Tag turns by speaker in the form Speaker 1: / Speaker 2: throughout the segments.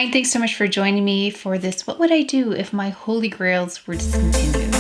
Speaker 1: Hi, and thanks so much for joining me for this What Would I Do If My Holy Grails Were Discontinued?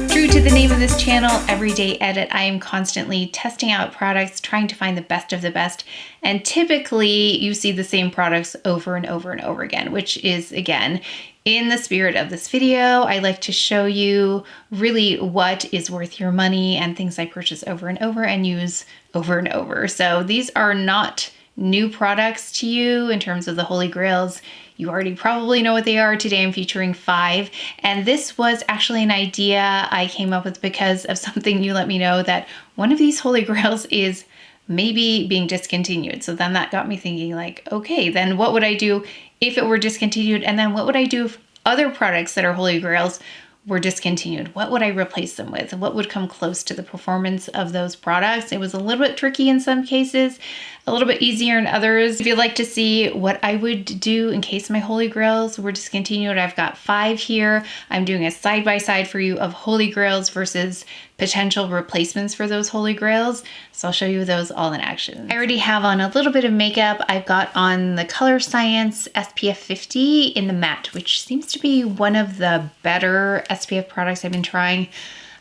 Speaker 1: True to the name of this channel, Everyday Edit, I am constantly testing out products, trying to find the best of the best, and typically you see the same products over and over and over again, which is, again, in the spirit of this video. I like to show you really what is worth your money and things I purchase over and over and use over and over. So these are not new products to you in terms of the Holy Grails. You already probably know what they are. Today I'm featuring 5, and this was actually an idea I came up with because of something you let me know, that one of these Holy Grails is maybe being discontinued. So then that got me thinking, like, okay, then what would I do if it were discontinued? And then what would I do if other products that are Holy Grails were discontinued? What would I replace them with? What would come close to the performance of those products? It was a little bit tricky in some cases, a little bit easier in others. If you'd like to see what I would do in case my Holy Grails were discontinued, I've got 5 here. I'm doing a side-by-side for you of Holy Grails versus potential replacements for those Holy Grails. So I'll show you those all in action. I already have on a little bit of makeup. I've got on the Color Science SPF 50 in the matte, which seems to be one of the better SPF products I've been trying.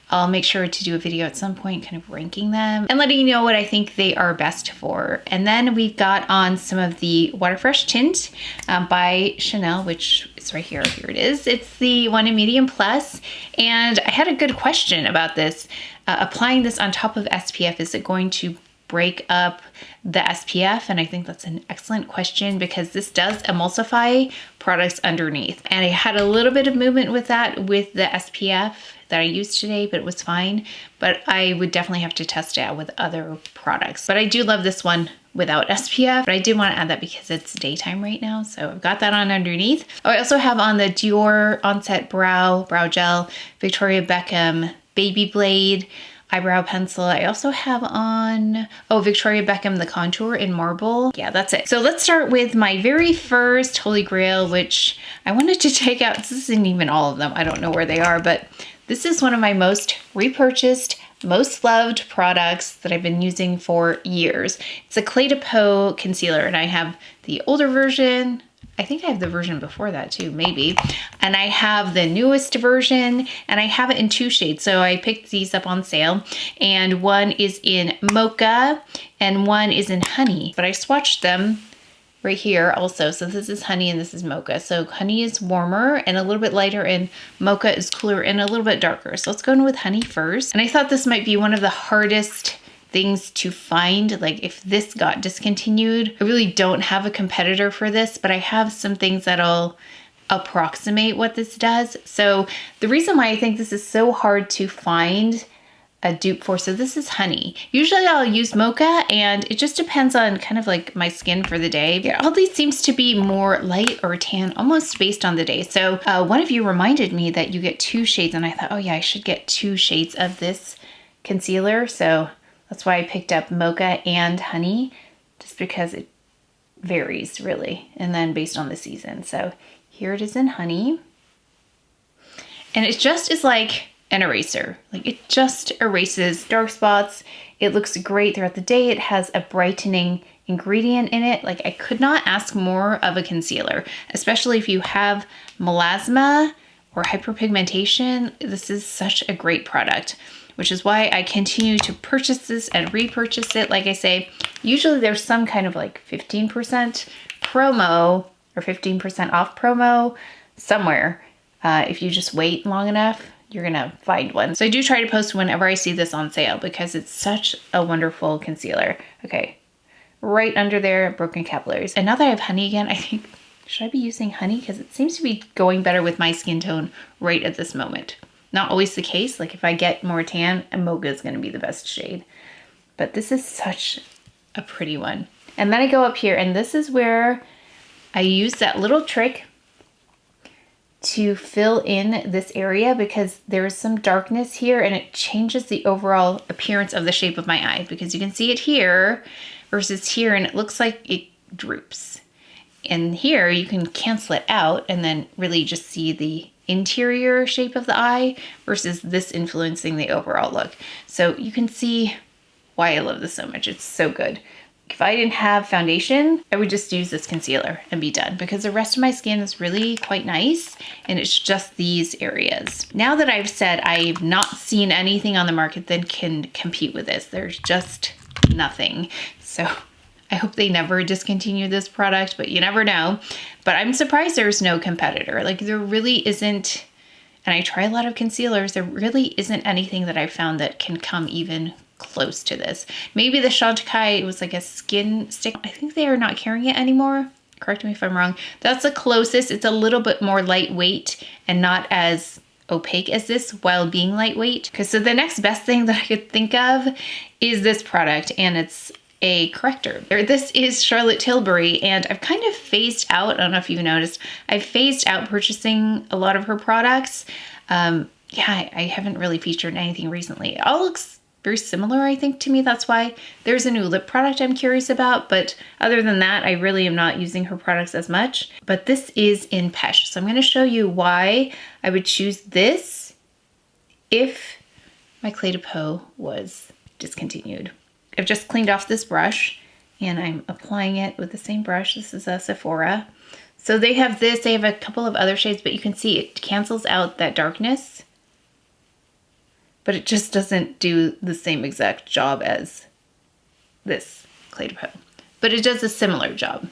Speaker 1: I'll make sure to do a video at some point kind of ranking them and letting you know what I think they are best for. And then we've got on some of the Waterfresh Tint by Chanel, which is right here. Here it is. It's the one in Medium Plus. And I had a good question about this. Applying this on top of SPF, is it going to break up the SPF? And I think that's an excellent question because this does emulsify products underneath. And I had a little bit of movement with that with the SPF that I used today, but it was fine. But I would definitely have to test it out with other products. But I do love this one without SPF, but I did want to add that because it's daytime right now. So I've got that on underneath. Oh, I also have on the Dior Onset Brow Gel, Victoria Beckham BabyBlade eyebrow pencil. I also have on, oh, Victoria Beckham the Contour in Marble. Yeah, that's it. So let's start with my very first Holy Grail, which I wanted to take out. This isn't even all of them. I don't know where they are, but this is one of my most repurchased, most loved products that I've been using for years. It's a Clé de Peau concealer, and I have the older version. I think I have the version before that too, maybe. And I have the newest version, and I have it in 2 shades. So I picked these up on sale, and one is in Mocha and one is in Honey. But I swatched them right here also. So this is Honey and this is Mocha. So Honey is warmer and a little bit lighter, and Mocha is cooler and a little bit darker. So let's go in with Honey first. And I thought this might be one of the hardest things to find. Like, if this got discontinued, I really don't have a competitor for this, but I have some things that'll approximate what this does. So the reason why I think this is so hard to find a dupe for, so this is Honey. Usually I'll use Mocha, and it just depends on kind of like my skin for the day. Yeah, all these seems to be more light or tan, almost based on the day. So one of you reminded me that you get 2 shades, and I thought, oh yeah, I should get 2 shades of this concealer. So that's why I picked up Mocha and Honey, just because it varies really, and then based on the season. So here it is in Honey. And it just is like an eraser. Like, it just erases dark spots. It looks great throughout the day. It has a brightening ingredient in it. Like, I could not ask more of a concealer, especially if you have melasma or hyperpigmentation. This is such a great product, which is why I continue to purchase this and repurchase it. Like I say, usually there's some kind of like 15% promo or 15% off promo somewhere. If you just wait long enough, you're gonna find one. So I do try to post whenever I see this on sale because it's such a wonderful concealer. Okay, right under there, broken capillaries. And now that I have Honey again, I think, should I be using Honey? Because it seems to be going better with my skin tone right at this moment. Not always the case. Like, if I get more tan, Mocha is gonna be the best shade. But this is such a pretty one. And then I go up here, and this is where I use that little trick to fill in this area because there is some darkness here, and it changes the overall appearance of the shape of my eye, because you can see it here versus here, and it looks like it droops. And here you can cancel it out and then really just see the interior shape of the eye versus this influencing the overall look. So you can see why I love this so much. It's so good. if I didn't have foundation, I would just use this concealer and be done, because the rest of my skin is really quite nice and it's just these areas. Now that I've said I've not seen anything on the market that can compete with this, there's just nothing. So I hope they never discontinue this product, but you never know. But I'm surprised there's no competitor. Like, there really isn't, and I try a lot of concealers, there really isn't anything that I've found that can come even close to this. Maybe the Chantecaille was like a skin stick. I think they are not carrying it anymore. Correct me if I'm wrong. That's the closest. It's a little bit more lightweight and not as opaque as this while being lightweight. Okay, so the next best thing that I could think of is this product, and it's a corrector. This is Charlotte Tilbury, and I've kind of phased out, I don't know if you've noticed, I've phased out purchasing a lot of her products. Yeah, I haven't really featured anything recently. It all looks very similar, I think, to me. That's why there's a new lip product I'm curious about. But other than that, I really am not using her products as much. But this is in Pesche. So I'm going to show you why I would choose this if my Clé de Peau was discontinued. I've just cleaned off this brush and I'm applying it with the same brush. This is a Sephora. So they have this, they have a couple of other shades, but you can see it cancels out that darkness. But it just doesn't do the same exact job as this Clé de Peau. But it does a similar job.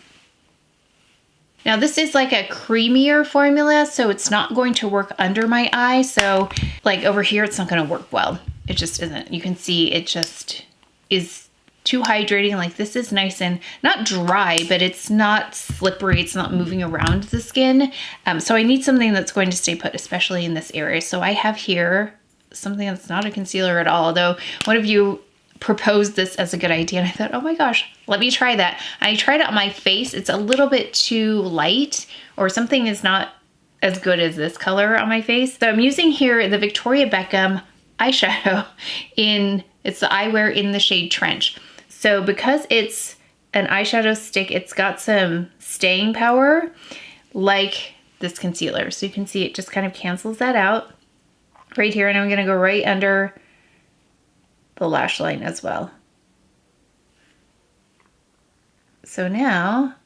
Speaker 1: Now this is like a creamier formula, so it's not going to work under my eye. So like over here, it's not gonna work well. It just isn't. You can see it just is too hydrating. Like, this is nice and not dry, but it's not slippery. It's not moving around the skin. So I need something that's going to stay put, especially in this area. So I have here something that's not a concealer at all, although one of you proposed this as a good idea and I thought, oh my gosh, let me try that. I tried it on my face. It's a little bit too light, or something is not as good as this color on my face. So I'm using here the Victoria Beckham eyeshadow it's the eyewear in the shade Trench. So because it's an eyeshadow stick, it's got some staying power like this concealer. So you can see it just kind of cancels that out right here, and I'm gonna go right under the lash line as well. So now,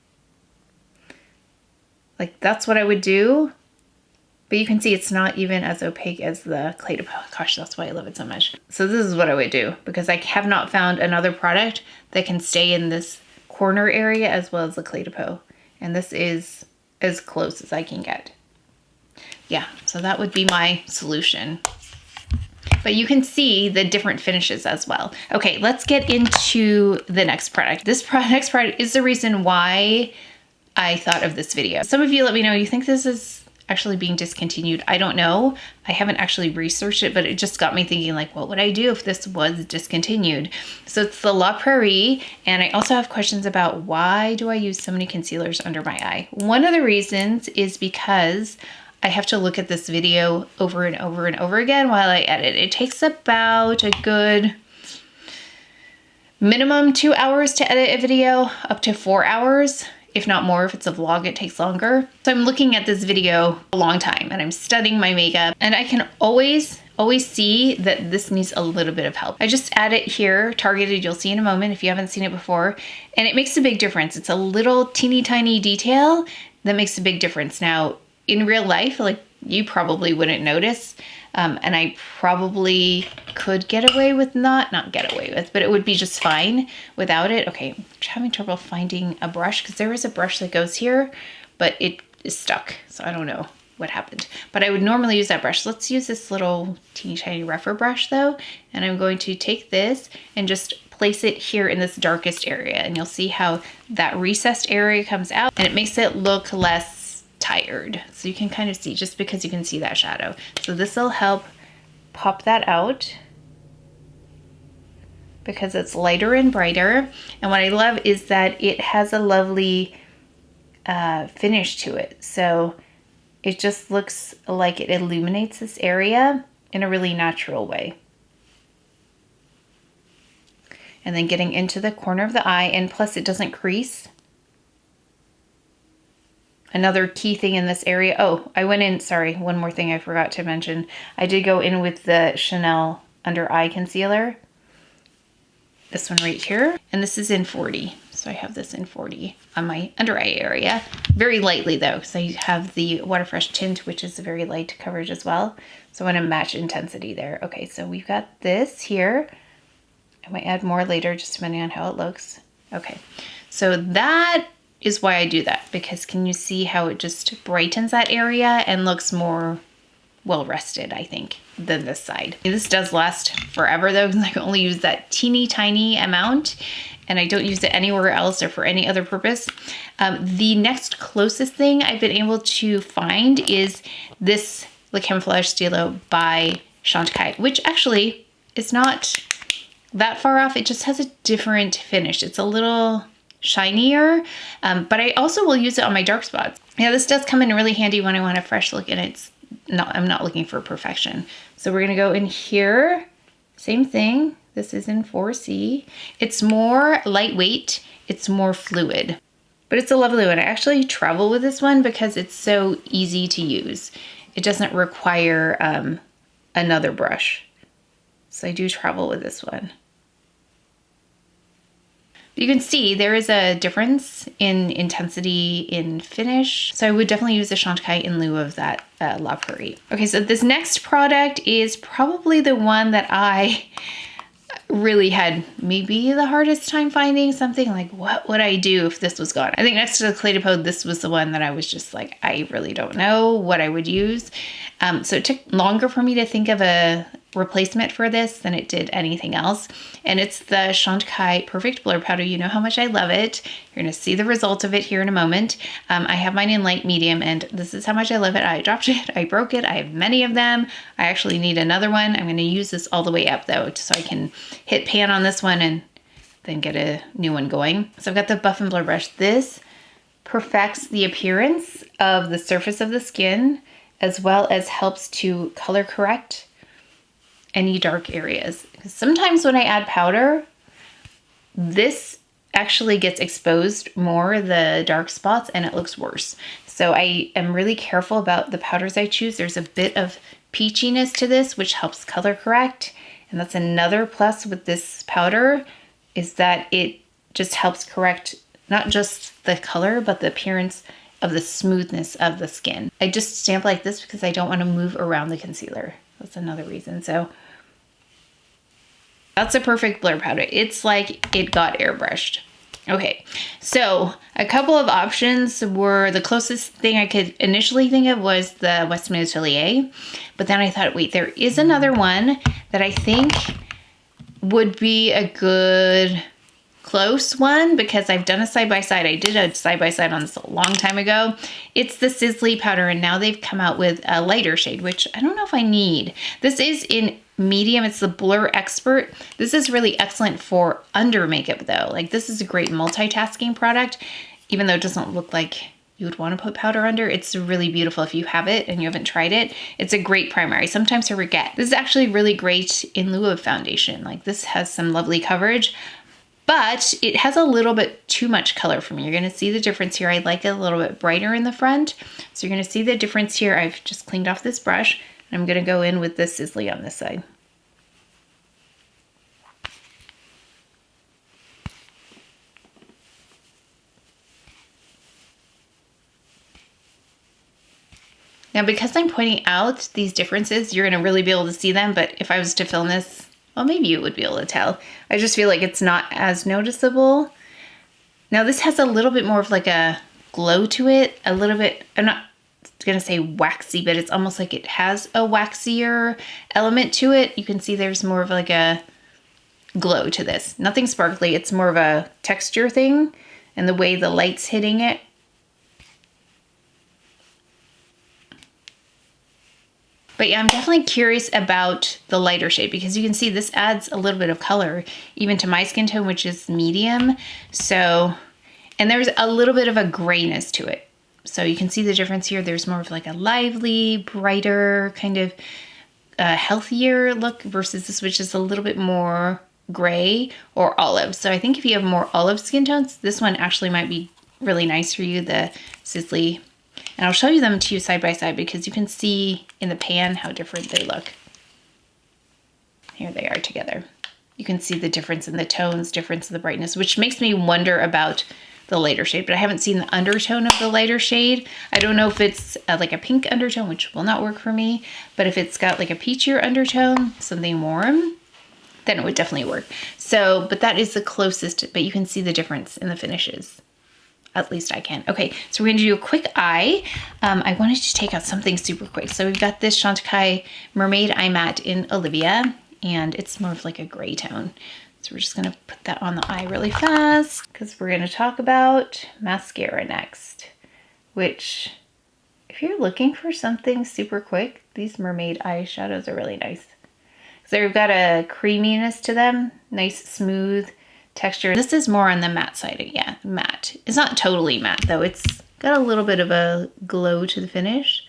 Speaker 1: like, that's what I would do, but you can see it's not even as opaque as the Clé de Peau. Gosh, that's why I love it so much. So this is what I would do, because I have not found another product that can stay in this corner area as well as the Clé de Peau. And this is as close as I can get. Yeah, so that would be my solution. But you can see the different finishes as well. Okay, let's get into the next product. This next product is the reason why I thought of this video. Some of you let me know, you think this is actually being discontinued? I don't know. I haven't actually researched it, but it just got me thinking, like, what would I do if this was discontinued? So it's the La Prairie, and I also have questions about why do I use so many concealers under my eye? One of the reasons is because I have to look at this video over and over and over again while I edit. It takes about a good minimum 2 hours to edit a video, up to 4 hours. If not more, if it's a vlog, it takes longer. So I'm looking at this video a long time and I'm studying my makeup, and I can always see that this needs a little bit of help. I just add it here, targeted, you'll see in a moment if you haven't seen it before, and it makes a big difference. It's a little teeny tiny detail that makes a big difference. Now, in real life, like, you probably wouldn't notice, and I probably could get away with not get away with, but it would be just fine without it. Okay, I'm having trouble finding a brush because there is a brush that goes here, but it is stuck, so I don't know what happened. But I would normally use that brush. Let's use this little teeny tiny rougher brush though, and I'm going to take this and just place it here in this darkest area, and you'll see how that recessed area comes out, and it makes it look less tired. So you can kind of see, just because you can see that shadow. So this will help pop that out because it's lighter and brighter. And what I love is that it has a lovely finish to it. So it just looks like it illuminates this area in a really natural way. And then getting into the corner of the eye, and plus it doesn't crease. Another key thing in this area, oh, I went in, sorry, one more thing I forgot to mention. I did go in with the Chanel under eye concealer. this one right here, and this is in 40. So I have this in 40 on my under eye area. Very lightly though, because I have the Waterfresh tint, which is a very light coverage as well. So I want to match intensity there. Okay, so we've got this here. I might add more later, just depending on how it looks. Okay, so that is why I do that, because can you see how it just brightens that area and looks more well rested, I think, than this side. This does last forever though, because I can only use that teeny tiny amount and I don't use it anywhere else or for any other purpose. The next closest thing I've been able to find is this Camoflauge Stylo by Chantecaille, which actually is not that far off. It just has a different finish. It's a little shinier, but I also will use it on my dark spots. Yeah, this does come in really handy when I want a fresh look, and I'm not looking for perfection. So we're gonna go in here, same thing. This is in 4C. It's more lightweight, it's more fluid, but it's a lovely one. I actually travel with this one because it's so easy to use. It doesn't require another brush. So I do travel with this one. You can see there is a difference in intensity in finish. So I would definitely use the Chantecaille in lieu of that La Prairie. Okay, so this next product is probably the one that I really had maybe the hardest time finding. Something like, what would I do if this was gone? I think next to the Clé de Peau, this was the one that I was just like, I really don't know what I would use. So it took longer for me to think of a replacement for this than it did anything else. And it's the Chantecaille Perfect Blur Powder. You know how much I love it. You're going to see the result of it here in a moment. I have mine in light medium, and this is how much I love it. I dropped it, I broke it, I have many of them. I actually need another one. I'm going to use this all the way up though, so I can hit pan on this one and then get a new one going. So I've got the Buff and Blur brush. This perfects the appearance of the surface of the skin, as well as helps to color correct any dark areas. Because sometimes when I add powder, this actually gets exposed more, the dark spots, and it looks worse. So I am really careful about the powders I choose. There's a bit of peachiness to this, which helps color correct. And that's another plus with this powder, is that it just helps correct not just the color, but the appearance of the smoothness of the skin. I just stamp like this because I don't want to move around the concealer. That's another reason. So that's a perfect blur powder. It's like it got airbrushed. Okay, so a couple of options were, the closest thing I could initially think of was the Westman Atelier, but then I thought, wait, there is another one that I think would be a good close one, because I've done a side-by-side. I did a side-by-side on this a long time ago. It's the Sisley powder, and now they've come out with a lighter shade, which I don't know if I need. This is in medium. It's the Blur Expert. This is really excellent for under makeup though. Like, this is a great multitasking product, even though it doesn't look like you would want to put powder under. It's really beautiful if you have it and you haven't tried it. It's a great primary. Sometimes I forget. This is actually really great in lieu of foundation. Like, this has some lovely coverage, but it has a little bit too much color for me. You're gonna see the difference here. I like it a little bit brighter in the front. So you're gonna see the difference here. I've just cleaned off this brush, and I'm gonna go in with this Sisley on this side. Now, because I'm pointing out these differences, you're gonna really be able to see them, but if I was to film this, well, maybe you would be able to tell. I just feel like it's not as noticeable. Now, this has a little bit more of like a glow to it, a little bit, I'm not gonna say waxy, but it's almost like it has a waxier element to it. You can see there's more of like a glow to this. Nothing sparkly, it's more of a texture thing, and the way the light's hitting it. But yeah, I'm definitely curious about the lighter shade, because you can see this adds a little bit of color even to my skin tone, which is medium. So, and there's a little bit of a grayness to it. So you can see the difference here. There's more of like a lively, brighter, kind of healthier look versus this, which is a little bit more gray or olive. So I think if you have more olive skin tones, this one actually might be really nice for you, the Sisley. And I'll show you them to you side by side, because you can see in the pan how different they look. Here they are together. You can see the difference in the tones, difference in the brightness, which makes me wonder about the lighter shade, but I haven't seen the undertone of the lighter shade. I don't know if it's like a pink undertone, which will not work for me, but if it's got like a peachier undertone, something warm, then it would definitely work. So, but that is the closest, but you can see the difference in the finishes. At least I can. Okay, so we're gonna do a quick eye. I wanted to take out something super quick. So we've got this Chantecaille Mermaid Eye Matte in Olivia, and it's more of like a gray tone. So we're just gonna put that on the eye really fast because we're gonna talk about mascara next, which if you're looking for something super quick, these Mermaid eyeshadows are really nice. So they've got a creaminess to them, nice smooth texture. This is more on the matte side, yeah, matte. It's not totally matte though. It's got a little bit of a glow to the finish.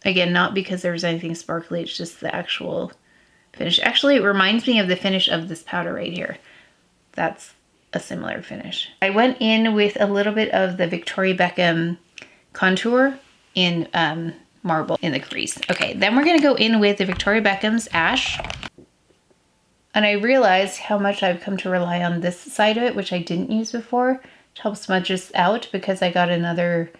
Speaker 1: Again, not because there's anything sparkly, it's just the actual finish. Actually, it reminds me of the finish of this powder right here. That's a similar finish. I went in with a little bit of the Victoria Beckham contour in Marble in the crease. Okay, then we're gonna go in with the Victoria Beckham's Ash. And I realized how much I've come to rely on this side of it, which I didn't use before, to help smudge this out because I got another,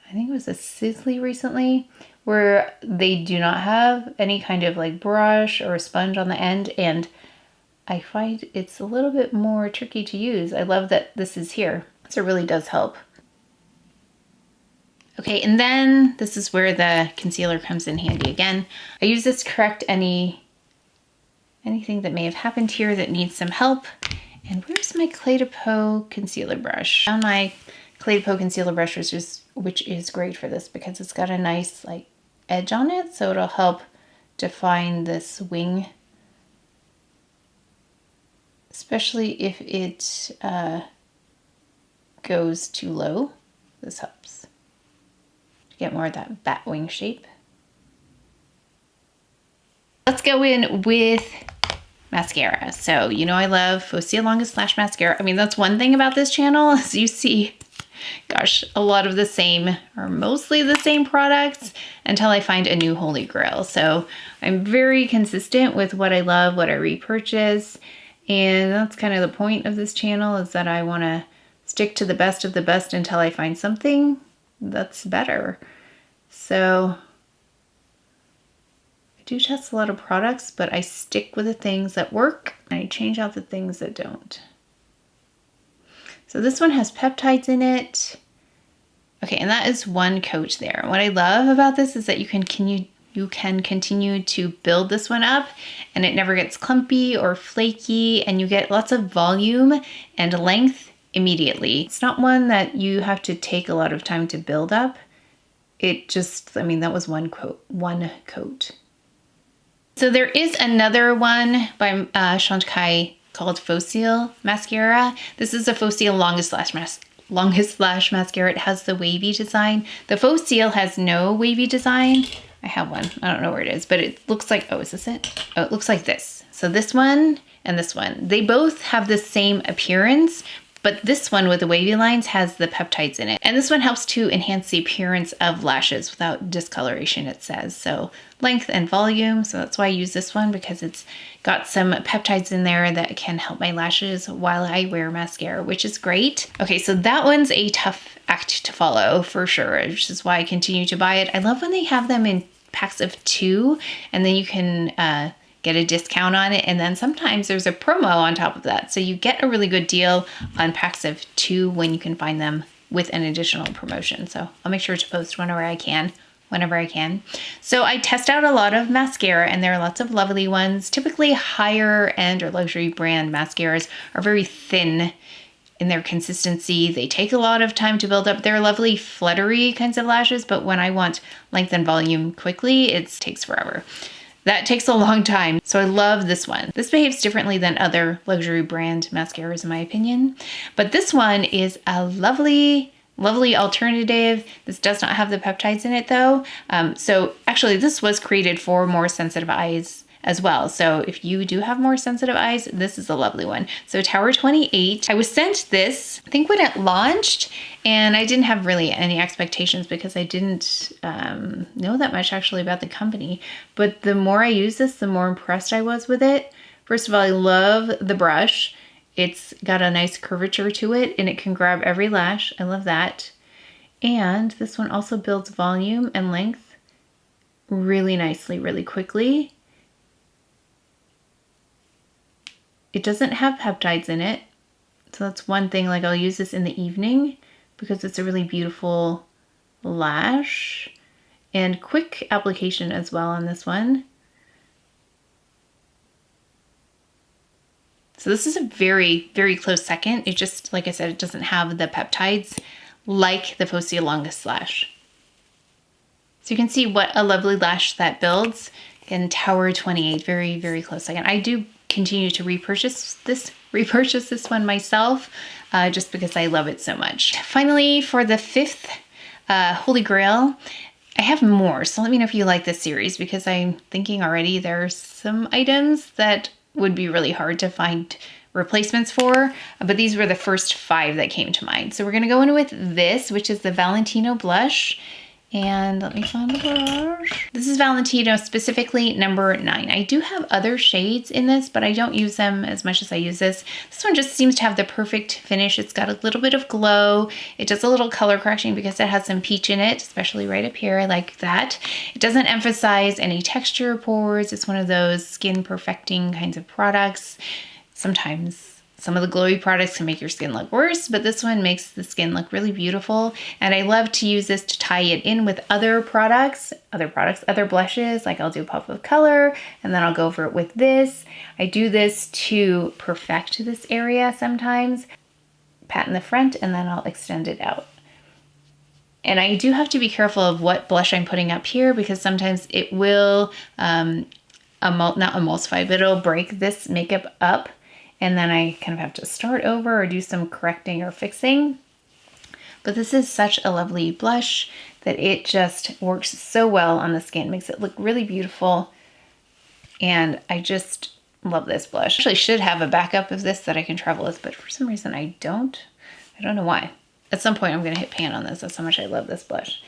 Speaker 1: I think it was a Sizzly recently, where they do not have any kind of like brush or a sponge on the end, and I find it's a little bit more tricky to use. I love that this is here, so it really does help. Okay, and then this is where the concealer comes in handy again. I use this to correct anything that may have happened here that needs some help. And where's my Clé de Peau concealer brush? I found my Clé de Peau concealer brush, which is great for this because it's got a nice like edge on it, so it'll help define this wing, especially if it goes too low. This helps to get more of that bat wing shape. Let's go in with mascara. So, you know, I love Faux Longest Lash Mascara. I mean, that's one thing about this channel is you see, gosh, a lot of the same or mostly the same products until I find a new holy grail. So I'm very consistent with what I love, what I repurchase. And that's kind of the point of this channel, is that I want to stick to the best of the best until I find something that's better. So I do test a lot of products, but I stick with the things that work and I change out the things that don't. So this one has peptides in it. Okay, and that is one coat there. What I love about this is that you can continue to build this one up and it never gets clumpy or flaky, and you get lots of volume and length immediately. It's not one that you have to take a lot of time to build up. It just, I mean, that was one coat. So there is another one by Chantecaille called Faux Mascara. This is a Faux Longest Lash Mascara. It has the wavy design. The Faux has no wavy design. I have one. I don't know where it is, but it looks like, oh, is this it? Oh, it looks like this. So this one and this one, they both have the same appearance, but this one with the wavy lines has the peptides in it. And this one helps to enhance the appearance of lashes without discoloration, it says. So length and volume. So that's why I use this one, because it's got some peptides in there that can help my lashes while I wear mascara, which is great. Okay, so that one's a tough act to follow for sure, which is why I continue to buy it. I love when they have them in packs of 2, and then you can get a discount on it, and then sometimes there's a promo on top of that, so you get a really good deal on packs of 2 when you can find them with an additional promotion. So I'll make sure to post whenever I can. So I test out a lot of mascara, and there are lots of lovely ones. Typically higher end or luxury brand mascaras are very thin in their consistency. They take a lot of time to build up. They're lovely fluttery kinds of lashes, but when I want length and volume quickly, it takes forever. That takes a long time. So I love this one. This behaves differently than other luxury brand mascaras in my opinion. But this one is a lovely alternative. This does not have the peptides in it though. So actually this was created for more sensitive eyes as well. So if you do have more sensitive eyes, this is a lovely one. So Tower 28, I was sent this, I think when it launched, and I didn't have really any expectations because I didn't know that much actually about the company. But the more I use this, the more impressed I was with it First of all, I love the brush. It's got a nice curvature to it and it can grab every lash. I love that. And this one also builds volume and length really nicely, really quickly. It doesn't have peptides in it. So that's one thing, like I'll use this in the evening because it's a really beautiful lash and quick application as well on this one. So this is a very, very close second. It just, like I said, it doesn't have the peptides like the Faux Longest Lash. So you can see what a lovely lash that builds in Tower 28, very, very close second. I do continue to repurchase this one myself, just because I love it so much. Finally, for the fifth Holy Grail, I have more, so let me know if you like this series because I'm thinking already there's some items that would be really hard to find replacements for, but these were the first 5 that came to mind. So we're gonna go in with this, which is the Valentino blush. And let me find the brush. This is Valentino, specifically number 9. I do have other shades in this, but I don't use them as much as I use this. This one just seems to have the perfect finish. It's got a little bit of glow. It does a little color correction because it has some peach in it, especially right up here. I like that. It doesn't emphasize any texture pores. It's one of those skin perfecting kinds of products. Sometimes some of the glowy products can make your skin look worse, but this one makes the skin look really beautiful. And I love to use this to tie it in with other products, other blushes. Like I'll do a pop of color and then I'll go over it with this. I do this to perfect this area sometimes. Pat in the front and then I'll extend it out. And I do have to be careful of what blush I'm putting up here because sometimes it will, not emulsify, but it'll break this makeup up. And then I kind of have to start over or do some correcting or fixing. But this is such a lovely blush that it just works so well on the skin, makes it look really beautiful. And I just love this blush. I actually should have a backup of this that I can travel with, but for some reason I don't. I don't know why. At some point I'm gonna hit pan on this. That's how much I love this blush.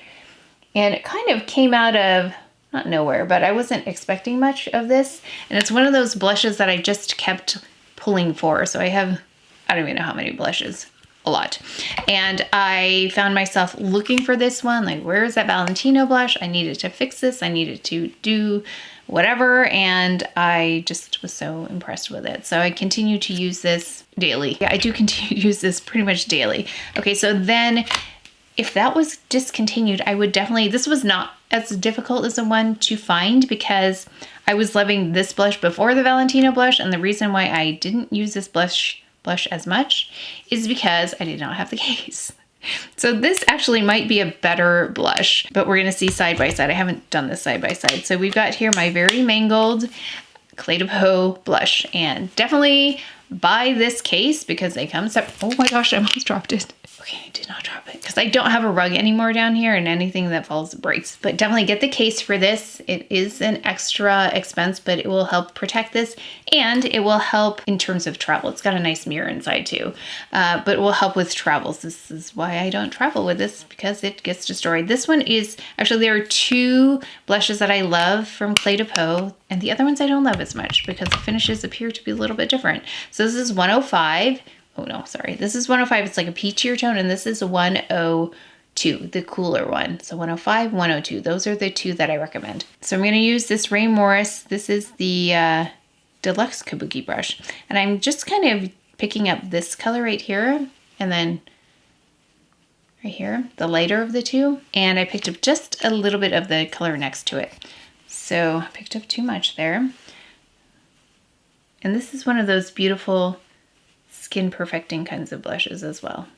Speaker 1: And it kind of came out of, not nowhere, but I wasn't expecting much of this. And it's one of those blushes that I just kept pulling for. So I have, I don't even know how many blushes, a lot. And I found myself looking for this one, like where is that Valentino blush? I needed to fix this. I needed to do whatever. And I just was so impressed with it. So I continue to use this daily. Yeah, I do continue to use this pretty much daily. Okay, so then if that was discontinued, I would definitely, this was not as difficult as the one to find because I was loving this blush before the Valentino blush. And the reason why I didn't use this blush as much is because I did not have the case. So this actually might be a better blush, but we're gonna see side by side. I haven't done this side by side. So we've got here my very mangled Clé de Peau blush, and definitely buy this case because they come separate. Oh my gosh, I almost dropped it. Okay, I did not drop it because I don't have a rug anymore down here and anything that falls breaks. But definitely get the case for this. It is an extra expense, but it will help protect this and it will help in terms of travel. It's got a nice mirror inside too, but it will help with travels. This is why I don't travel with this because it gets destroyed. This one is, actually there are 2 blushes that I love from Clé de Peau and the other ones I don't love as much because the finishes appear to be a little bit different. So this is 105. Oh no, sorry. This is 105. It's like a peachier tone, and this is 102, the cooler one. So 105, 102. Those are the 2 that I recommend. So I'm going to use this Ray Morris. This is the Deluxe Kabuki brush. And I'm just kind of picking up this color right here, and then right here, the lighter of the 2. And I picked up just a little bit of the color next to it. So I picked up too much there. And this is one of those beautiful skin perfecting kinds of blushes as well.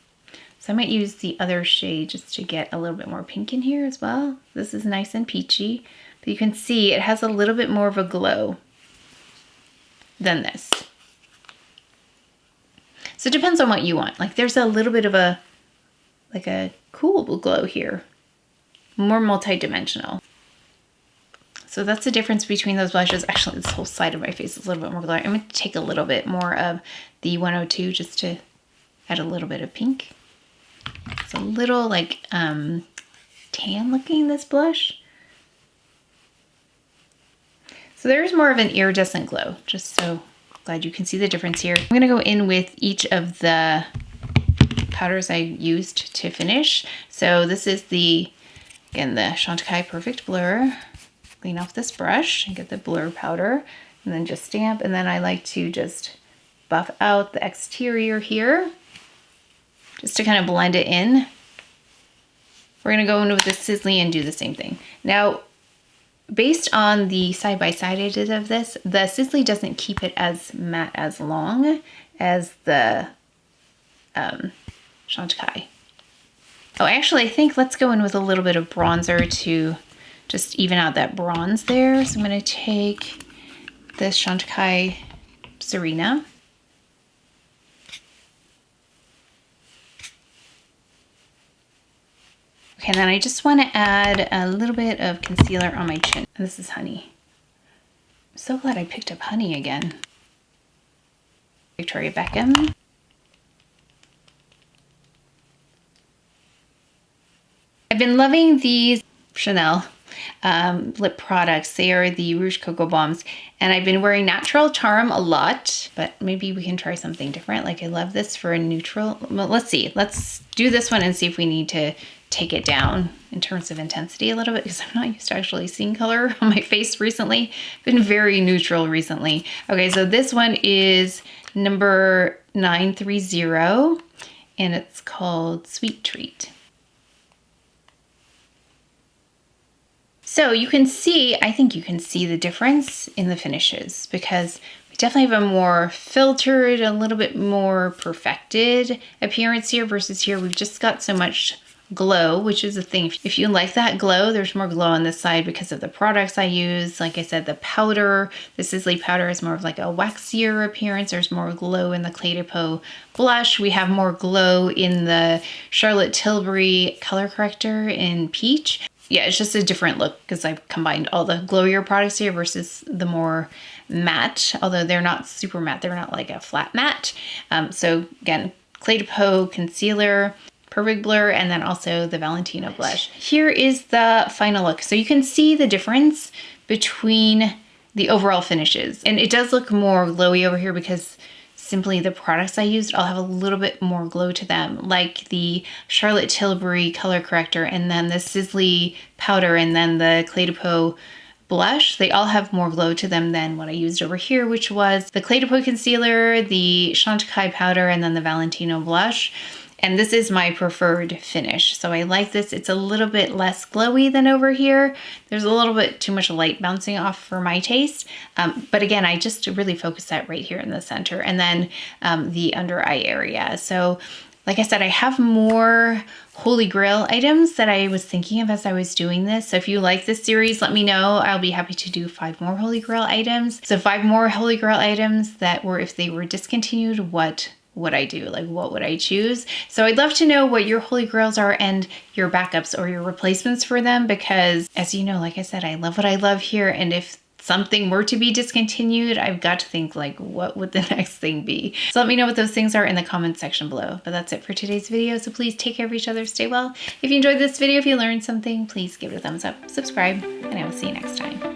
Speaker 1: So I might use the other shade just to get a little bit more pink in here as well. This is nice and peachy, but you can see it has a little bit more of a glow than this. So it depends on what you want. Like there's a little bit of a, like a cool glow here, more multi-dimensional. So that's the difference between those blushes. Actually, this whole side of my face is a little bit more glowing. I'm going to take a little bit more of the 102 just to add a little bit of pink. It's a little like tan looking, this blush. So there's more of an iridescent glow, just so glad you can see the difference here. I'm gonna go in with each of the powders I used to finish. So this is again, the Chantecaille Perfect Blur. Clean off this brush and get the blur powder and then just stamp. And then I like to just buff out the exterior here just to kind of blend it in. We're gonna go in with the Sizzly and do the same thing. Now, based on the side-by-side I did of this, the Sizzly doesn't keep it as matte as long as the Chantecaille. Oh, actually, I think let's go in with a little bit of bronzer to just even out that bronze there. So I'm gonna take this Chantecaille Sirena. Okay, and then I just want to add a little bit of concealer on my chin. And this is Honey. I'm so glad I picked up Honey again. Victoria Beckham. I've been loving these Chanel lip products. They are the Rouge Cocoa Bombs, and I've been wearing Natural Charm a lot, but maybe we can try something different. Like, I love this for a neutral. Well, let's see. Let's do this one and see if we need to take it down in terms of intensity a little bit, because I'm not used to actually seeing color on my face recently. Been very neutral recently. Okay, so this one is number 930, and it's called Sweet Treat. So you can see, I think you can see the difference in the finishes, because we definitely have a more filtered, a little bit more perfected appearance here versus here. We've just got so much glow, which is a thing. If you like that glow, there's more glow on this side because of the products I use. Like I said, the powder, the Sizzly powder is more of like a waxier appearance. There's more glow in the CdP blush. We have more glow in the Charlotte Tilbury color corrector in Peach. Yeah, it's just a different look because I've combined all the glowier products here versus the more matte, although they're not super matte. They're not like a flat matte. So again, CdP Concealer, Perfect Blur, and then also the Valentino blush. Here is the final look. So you can see the difference between the overall finishes. And it does look more glowy over here because simply the products I used all have a little bit more glow to them, like the Charlotte Tilbury color corrector and then the Sizzly powder and then the CdP blush. They all have more glow to them than what I used over here, which was the CdP concealer, the Chantecaille powder, and then the Valentino blush. And this is my preferred finish. So I like this. It's a little bit less glowy than over here. There's a little bit too much light bouncing off for my taste. But again, I just really focus that right here in the center and then the under eye area. So like I said, I have more Holy Grail items that I was thinking of as I was doing this. So if you like this series, let me know. I'll be happy to do 5 more Holy Grail items. So 5 more Holy Grail items that were, if they were discontinued, what would I do? Like, what would I choose? So I'd love to know what your Holy Grails are and your backups or your replacements for them, because as you know, like I said, I love what I love here. And if something were to be discontinued, I've got to think like, what would the next thing be? So let me know what those things are in the comments section below. But that's it for today's video. So please take care of each other, stay well. If you enjoyed this video, if you learned something, please give it a thumbs up, subscribe, and I will see you next time.